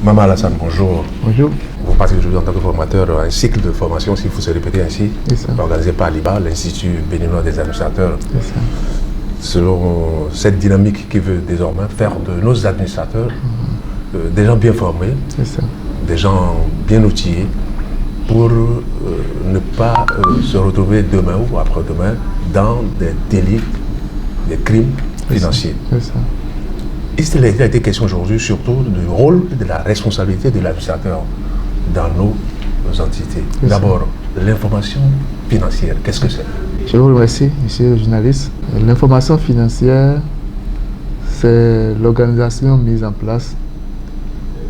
Maman Alassane, bonjour. Bonjour. Vous partez aujourd'hui en tant que formateur à un cycle de formation, s'il faut se répéter ainsi, organisé par l'IBA, l'Institut béninois des administrateurs. Selon cette dynamique qui veut désormais faire de nos administrateurs des gens bien formés, des gens bien outillés, pour ne pas se retrouver demain ou après-demain dans des délits, des crimes financiers. Il a été question aujourd'hui surtout du rôle et de la responsabilité de l'administrateur dans nos entités. D'abord, l'information financière, qu'est-ce que c'est? Je vous remercie, monsieur le journaliste. L'information financière, c'est l'organisation mise en place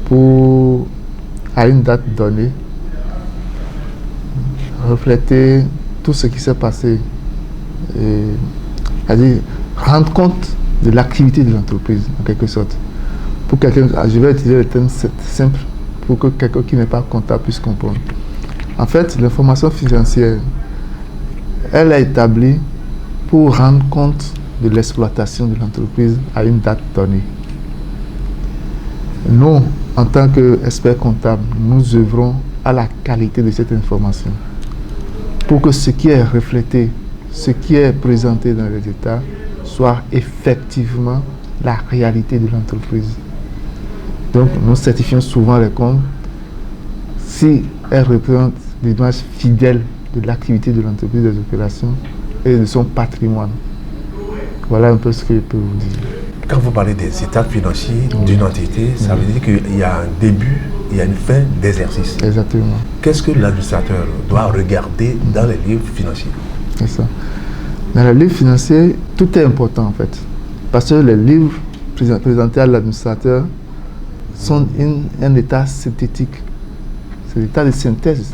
pour, à une date donnée, refléter tout ce qui s'est passé, c'est-à-dire rendre compte de l'activité de l'entreprise, en quelque sorte. Pour quelqu'un, je vais utiliser le terme simple pour que quelqu'un qui n'est pas comptable puisse comprendre. En fait, l'information financière, elle est établie pour rendre compte de l'exploitation de l'entreprise à une date donnée. Nous, en tant qu'experts comptables, nous œuvrons à la qualité de cette information pour que ce qui est reflété, ce qui est présenté dans les états, soit effectivement la réalité de l'entreprise. Donc, nous certifions souvent les comptes si elles représentent l'image fidèle de l'activité de l'entreprise, des opérations et de son patrimoine. Voilà un peu ce que je peux vous dire. Quand vous parlez des états financiers d'une entité, ça veut dire qu'il y a un début, il y a une fin d'exercice. Exactement. Qu'est-ce que l'administrateur doit regarder dans les livres financiers? C'est ça. Dans les livres financiers, tout est important en fait. Parce que les livres présentés à l'administrateur sont un état synthétique. C'est l'état de synthèse.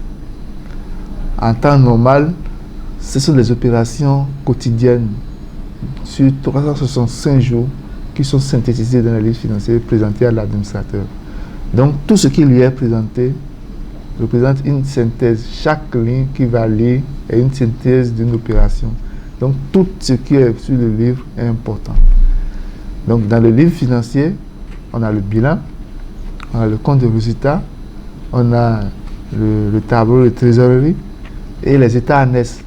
En temps normal, ce sont les opérations quotidiennes sur 365 jours qui sont synthétisées dans les livres financiers présentés à l'administrateur. Donc tout ce qui lui est présenté représente une synthèse. Chaque ligne qui va lire est une synthèse d'une opération. Donc tout ce qui est sur le livre est important. Donc dans le livre financier, on a le bilan, on a le compte de résultat, on a le tableau de trésorerie et les états annexes.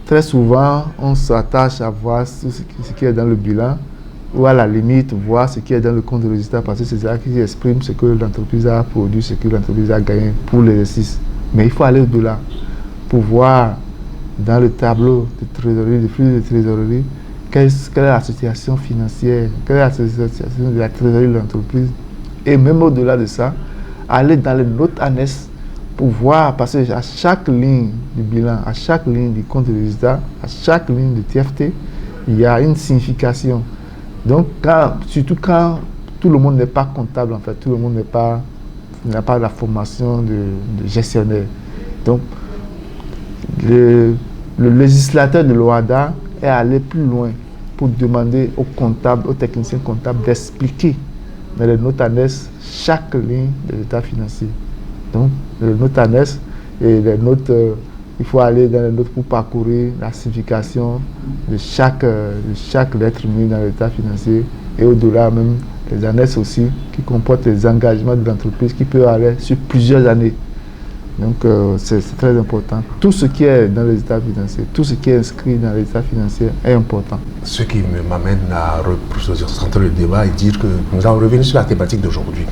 Très souvent, on s'attache à voir ce qui est dans le bilan ou à la limite voir ce qui est dans le compte de résultat parce que c'est ça qui exprime ce que l'entreprise a produit, ce que l'entreprise a gagné pour l'exercice. Mais il faut aller au-delà pour voir dans le tableau de trésorerie, de flux de trésorerie, quelle est la situation financière, quelle est la situation de la trésorerie de l'entreprise. Et même au-delà de ça, aller dans les notes annexes pour voir, parce qu'à chaque ligne du bilan, à chaque ligne du compte de résultat, à chaque ligne de TFT, il y a une signification. Donc, surtout quand tout le monde n'est pas comptable, en fait, tout le monde n'a pas la formation de gestionnaire. Donc, le législateur de l'OHADA est allé plus loin pour demander aux comptables, aux techniciens comptables d'expliquer dans les notes annexes chaque ligne de l'état financier. Donc, les notes annexes et les notes, il faut aller dans les notes pour parcourir la signification de chaque lettre mise dans l'état financier et au-delà même les annexes aussi qui comportent les engagements de l'entreprise qui peuvent aller sur plusieurs années. Donc c'est très important. Tout ce qui est dans les états financiers, tout ce qui est inscrit dans les états financiers est important. Ce qui m'amène à centrer le débat et dire que nous allons revenir sur la thématique d'aujourd'hui.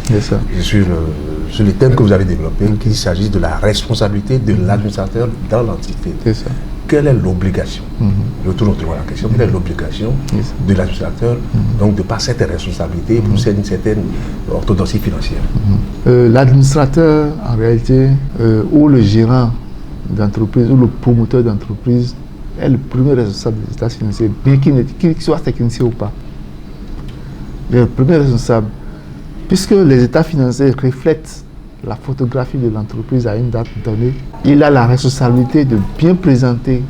Sur les thèmes que vous avez développés, qu'il s'agisse de la responsabilité de l'administrateur dans l'entité. C'est ça. Quelle est l'obligation? Je tourne autour de la question. Quelle est l'obligation de l'administrateur donc de par cette responsabilité pour une certaine orthodoxie financière? L'administrateur, en réalité, ou le gérant d'entreprise, ou le promoteur d'entreprise, est le premier responsable des états financiers, bien qu'il soit technicien ou pas. Il est le premier responsable, puisque les états financiers reflètent la photographie de l'entreprise à une date donnée. Il a la responsabilité de bien présenter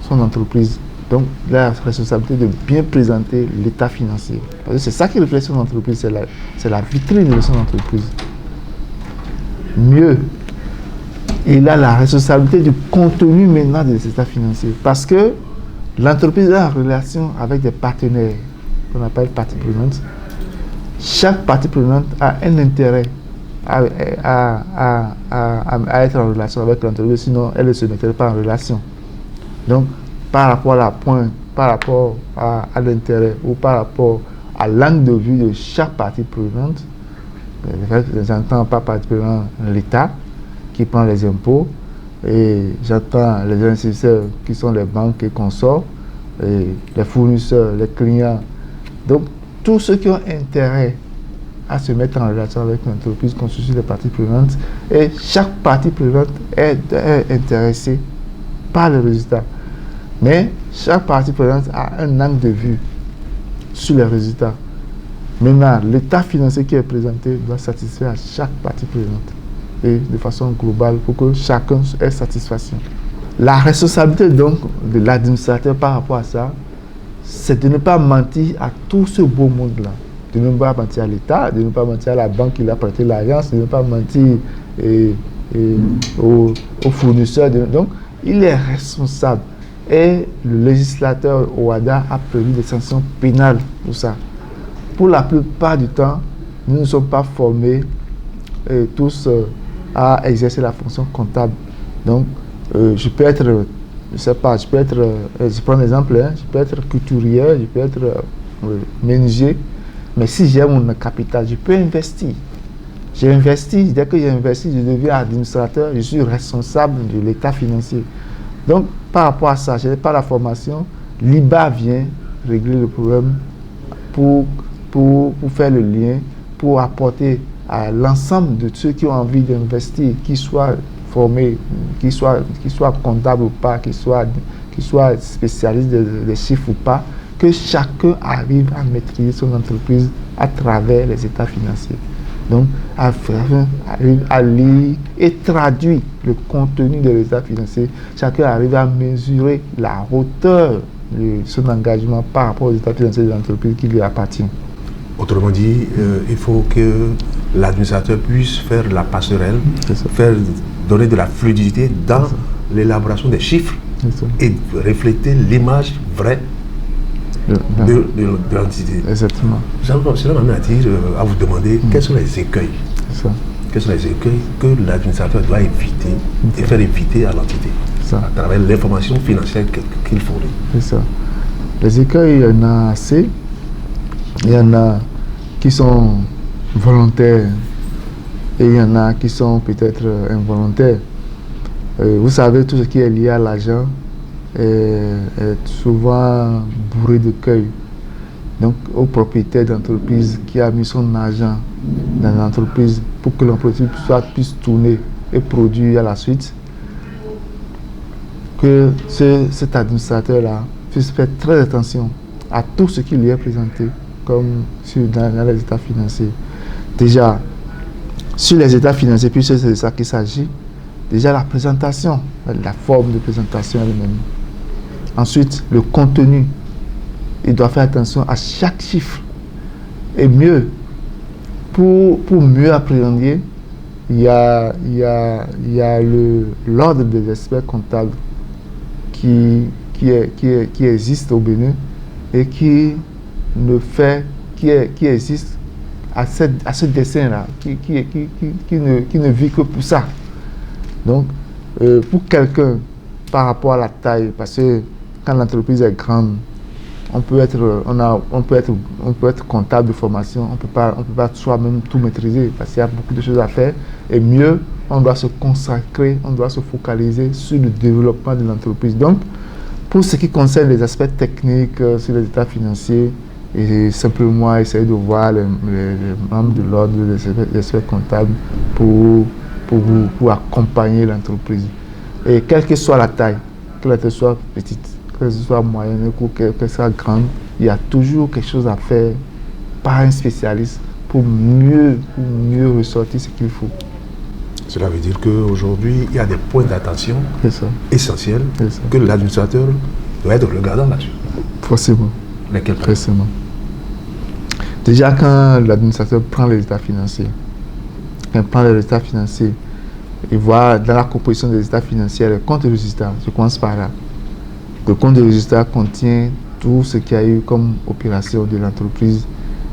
son entreprise. Donc, il a la responsabilité de bien présenter l'état financier. Parce que c'est ça qui reflète son entreprise, c'est la vitrine de son entreprise. Mieux, il a la responsabilité du contenu maintenant des états financiers. Parce que l'entreprise est en relation avec des partenaires qu'on appelle parties prenantes. Chaque partie prenante a un intérêt à être en relation avec l'entreprise, sinon elle ne se mettrait pas en relation. Donc, par rapport à la pointe, par rapport à l'intérêt ou par rapport à l'angle de vue de chaque partie prenante, j'entends pas particulièrement l'État qui prend les impôts, et j'entends les investisseurs qui sont les banques et consorts, et les fournisseurs, les clients. Donc, tous ceux qui ont intérêt à se mettre en relation avec l'entreprise constituent des parties prenantes, et chaque partie prenante est intéressée par le résultat. Mais chaque partie prenante a un angle de vue sur les résultats. Maintenant, l'état financier qui est présenté doit satisfaire à chaque partie prenante et de façon globale pour que chacun ait satisfaction. La responsabilité donc de l'administrateur par rapport à ça, c'est de ne pas mentir à tout ce beau monde-là. De ne pas mentir à l'État, de ne pas mentir à la banque qui lui a prêté l'alliance, de ne pas mentir aux fournisseurs. Donc, il est responsable. Et le législateur OHADA a prévu des sanctions pénales pour ça. Pour la plupart du temps, nous ne sommes pas formés tous à exercer la fonction comptable. Donc, je peux être, je sais pas, je prends un exemple, je peux être couturier, je peux être menuisier, mais si j'ai mon capital, je peux investir. J'ai investi, dès que j'ai investi, je deviens administrateur, je suis responsable de l'état financier. Donc, par rapport à ça, je n'ai pas la formation, l'IBA vient régler le problème pour faire le lien, pour apporter à l'ensemble de ceux qui ont envie d'investir, qu'ils soient formés, qu'ils soient comptables ou pas, qu'ils soient spécialistes des chiffres ou pas, que chacun arrive à maîtriser son entreprise à travers les états financiers. Donc, arrive à lire et traduire le contenu des états financiers. Chacun arrive à mesurer la hauteur de son engagement par rapport aux états financiers de l'entreprise qui lui appartient. Autrement dit, il faut que l'administrateur puisse faire la passerelle, donner de la fluidité dans l'élaboration des chiffres et refléter l'image vraie de l'entité. Exactement. Cela m'amène à vous demander quels sont les écueils. Quels sont les écueils que l'administrateur doit éviter et faire éviter à l'entité à travers l'information financière qu'il fournit. C'est ça. Les écueils, il y en a assez. Il y en a qui sont volontaires et il y en a qui sont peut-être involontaires. Vous savez, tout ce qui est lié à l'argent est souvent bourré d'écueils. Donc, au propriétaire d'entreprise qui a mis son argent dans l'entreprise pour que l'entreprise puisse tourner et produire à la suite, que cet administrateur-là puisse faire très attention à tout ce qui lui est présenté comme dans les états financiers. Déjà, sur les états financiers, puisque c'est de ça qu'il s'agit, déjà la présentation, la forme de présentation elle-même. Ensuite, le contenu. Il doit faire attention à chaque chiffre. Et mieux, pour mieux appréhender, il y a l'ordre des experts comptables qui existe au Bénin et qui existe à ce dessin-là, qui ne vit que pour ça. Donc, pour quelqu'un, par rapport à la taille, parce que quand l'entreprise est grande, on peut être comptable de formation, on peut pas soi-même tout maîtriser parce qu'il y a beaucoup de choses à faire. Et mieux, on doit se consacrer, on doit se focaliser sur le développement de l'entreprise. Donc, pour ce qui concerne les aspects techniques sur les états financiers, et simplement essayer de voir les membres de l'ordre des experts comptables pour accompagner l'entreprise. Et quelle que soit la taille, qu'elle soit petite, que ce soit moyenne ou qu'elle soit grande, il y a toujours quelque chose à faire par un spécialiste pour mieux ressortir ce qu'il faut. Cela veut dire qu'aujourd'hui, il y a des points d'attention essentiels que l'administrateur doit être regardant là-dessus. Forcément. Lesquels? Forcément. Déjà, quand l'administrateur prend les états financiers, il voit dans la composition des états financiers le compte de résultat. Je commence par là. Le compte de résultat contient tout ce qu'il y a eu comme opération de l'entreprise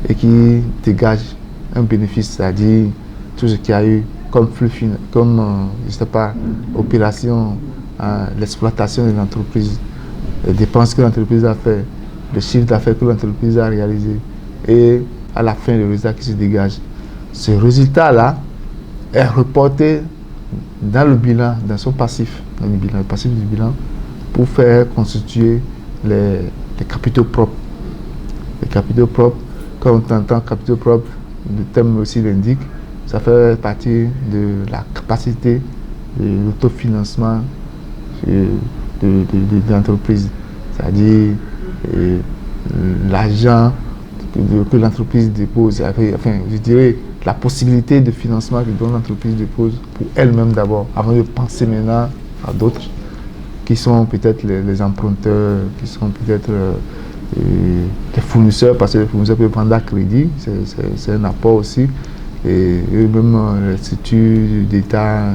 et qui dégage un bénéfice, c'est-à-dire tout ce qu'il y a eu comme flux, comme, je sais pas, opération, l'exploitation de l'entreprise, les dépenses que l'entreprise a fait, le chiffre d'affaires que l'entreprise a réalisé, et à la fin, le résultat qui se dégage. Ce résultat-là est reporté dans le bilan, dans son passif, dans le passif du bilan, pour faire constituer les capitaux propres. Les capitaux propres, quand on entend capitaux propres, le thème aussi l'indique, ça fait partie de la capacité de l'autofinancement de l'entreprise. C'est-à-dire l'argent que l'entreprise dépose, enfin, je dirais la possibilité de financement que l'entreprise dépose pour elle-même d'abord, avant de penser maintenant à d'autres qui sont peut-être les emprunteurs, qui sont peut-être les fournisseurs, parce que les fournisseurs peuvent prendre à crédit, c'est un apport aussi, et même l'Institut d'État,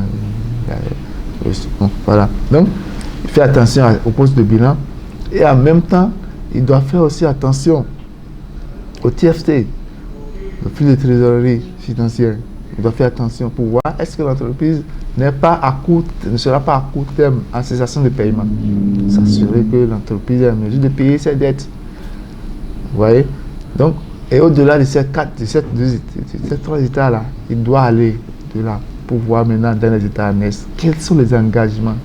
voilà. Donc, il fait attention au poste de bilan, et en même temps, il doit faire aussi attention au TFT, le flux de trésorerie financière. Il doit faire attention pour voir est-ce que l'entreprise ne sera pas à court terme en cessation de paiement. S'assurer que l'entreprise est en mesure de payer ses dettes. Vous voyez? Donc, et au-delà de ces trois états-là, il doit aller de là pour voir maintenant dans les états annexes quels sont les engagements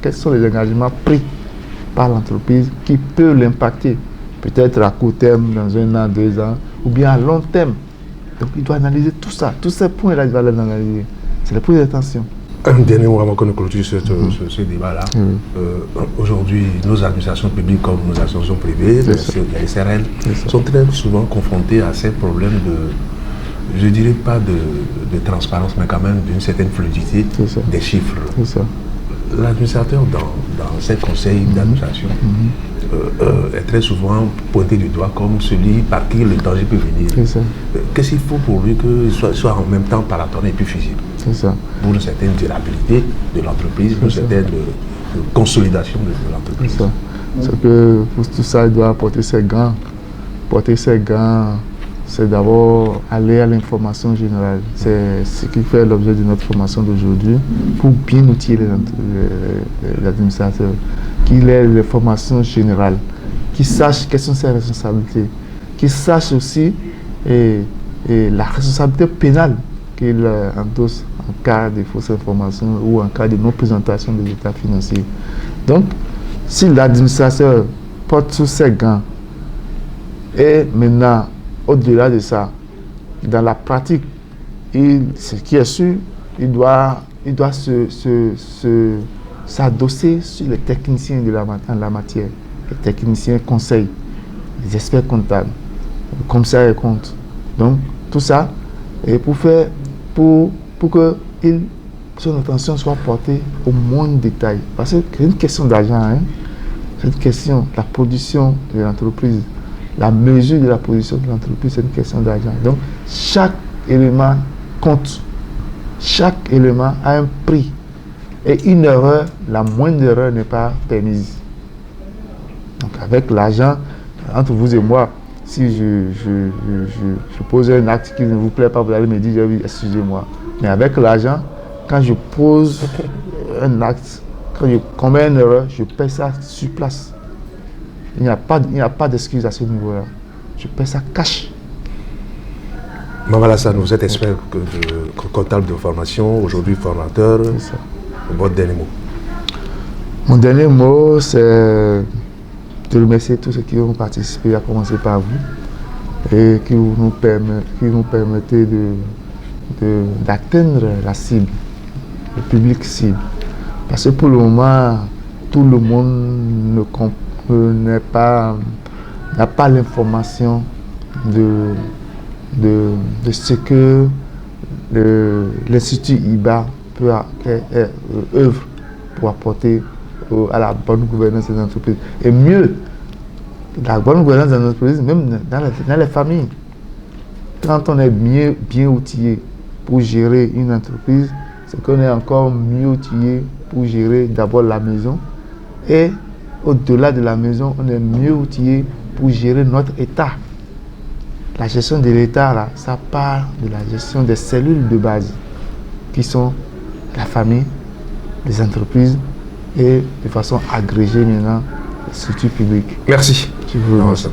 pris par l'entreprise qui peuvent l'impacter. Peut-être à court terme, dans 1 an, 2 ans, ou bien à long terme. Donc il doit analyser tout ça. Tous ces points-là, il va les analyser. C'est les points d'attention. Un dernier mot avant qu'on ne clôture ce débat-là. Aujourd'hui, nos administrations publiques comme nos administrations privées, les SRL, sont très souvent confrontées à ces problèmes de, je dirais pas de transparence, mais quand même d'une certaine fluidité des chiffres. L'administrateur dans ces conseils d'administration est très souvent pointé du doigt comme celui par qui le danger peut venir. Qu'est-ce qu'il faut pour lui qu'il soit en même temps paratonné et puis fusible? Pour une certaine durabilité de l'entreprise, une certaine consolidation de l'entreprise. C'est que pour tout ça, il doit porter ses gants. Porter ses gants, c'est d'abord aller à l'information générale. C'est ce qui fait l'objet de notre formation d'aujourd'hui, pour bien outiller l'administrateur, qu'il ait l'information générale, qu'il sache quelles sont ses responsabilités, qu'il sache aussi la responsabilité pénale qu'il endosse en cas de fausses informations ou en cas de non-présentation des états financiers. Donc, si l'administrateur porte tous ses gants, et maintenant, au-delà de ça, dans la pratique, ce qui est sûr, il doit s'adosser sur les techniciens en la matière, les techniciens conseils, les experts comptables, le commissaire des comptes. Donc, tout ça, et pour que son attention soit portée au moindre détail. Parce que c'est une question d'argent, hein? C'est une question de la production de l'entreprise. La mesure de la position de l'entreprise, c'est une question d'argent. Donc, chaque élément compte. Chaque élément a un prix. Et une erreur, la moindre erreur n'est pas permise. Donc, avec l'argent, entre vous et moi, si je pose un acte qui ne vous plaît pas, vous allez me dire, oui, excusez-moi. Mais avec l'argent, quand je pose un acte, quand je commets une erreur, je paie ça sur place. Il n'y a pas d'excuse à ce niveau-là. Je paie ça cash. Maman Lassane, vous êtes expert comptable de formation, aujourd'hui formateur. C'est ça. Votre dernier mot? Mon dernier mot, c'est de remercier tous ceux qui ont participé, à commencer par vous, et qui nous permettez d'atteindre la cible, le public cible. Parce que pour le moment, tout le monde n'a pas l'information de ce que l'Institut IBA œuvre pour apporter à la bonne gouvernance des entreprises. Et mieux, la bonne gouvernance des entreprises, même dans les familles. Quand on est bien outillé pour gérer une entreprise, c'est qu'on est encore mieux outillé pour gérer d'abord la maison. Et au-delà de la maison, on est mieux outillé pour gérer notre État. La gestion de l'État, là, ça part de la gestion des cellules de base. qui sont la famille, les entreprises et de façon agrégée maintenant les structures publiques. Merci. Je vous remercie.